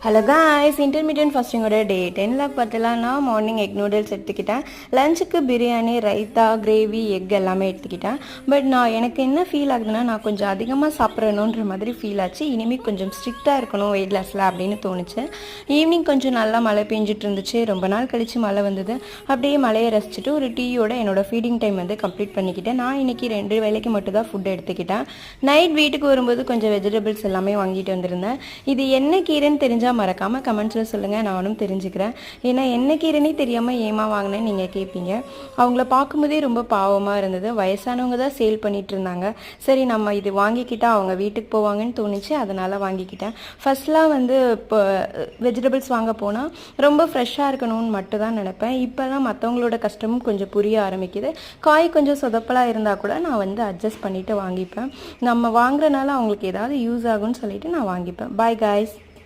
Hello guys, intermittent ஃபாஸ்டிங்கோட டே 10ல் பார்த்தலாம். நான் morning egg noodles எடுத்துக்கிட்டேன். லஞ்சுக்கு பிரியாணி, ரைத்தா, கிரேவி, எக் எல்லாமே எடுத்துக்கிட்டேன். பட் எனக்கு என்ன ஃபீல் ஆகுதுன்னா, நான் கொஞ்சம் அதிகமாக சாப்பிட்றணுன்ற மாதிரி ஃபீல் ஆச்சு. இனிமேல் கொஞ்சம் ஸ்ட்ரிக்டாக இருக்கணும் வெயிட் லாஸில் அப்படின்னு தோணுச்சு. ஈவினிங் கொஞ்சம் நல்லா மழை பெஞ்சிட்டு இருந்துச்சு. ரொம்ப நாள் கழித்து மழை வந்தது. அப்படியே மழையை ரசிச்சுட்டு ஒரு டீயோட என்னோடய ஃபீடிங் டைம் கம்ப்ளீட் பண்ணிக்கிட்டேன். நான் இன்றைக்கி 2 வேளைக்கு மட்டும் தான் ஃபுட் எடுத்துக்கிட்டேன். நைட் வீட்டுக்கு வரும்போது கொஞ்சம் வெஜிடபிள்ஸ் எல்லாமே வாங்கிட்டு வந்திருந்தேன். இது என்ன கீரைன்னு தெரிஞ்சால் மறக்காமல் கமெண்ட்ஸில் சொல்லுங்கள், நானும் தெரிஞ்சுக்கிறேன். ஏன்னா என்ன கீரைனே தெரியாமல் ஏமா வாங்கினேன்னு நீங்கள் கேட்பீங்க. அவங்கள பார்க்கும்போதே ரொம்ப பாவமாக இருந்தது. வயசானவங்க தான் சேல் பண்ணிகிட்டு இருந்தாங்க. சரி, நம்ம இது வாங்கிக்கிட்டால் அவங்க வீட்டுக்கு போவாங்கன்னு தோணுச்சு, அதனால் வாங்கிக்கிட்டேன். ஃபஸ்ட்லாம் இப்போ வெஜிடபிள்ஸ் வாங்க போனால் ரொம்ப ஃப்ரெஷ்ஷாக இருக்கணும்னு மட்டும் தான் நினைப்பேன். இப்போல்லாம் மற்றவங்களோட கஷ்டமும் கொஞ்சம் புரிய ஆரம்பிக்குது. காய் கொஞ்சம் சொதப்பலாக இருந்தால் கூட நான் அட்ஜஸ்ட் பண்ணிவிட்டு வாங்கிப்பேன். நம்ம வாங்குறனால அவங்களுக்கு ஏதாவது யூஸ் ஆகும்னு சொல்லிட்டு நான் வாங்கிப்பேன். Bye guys.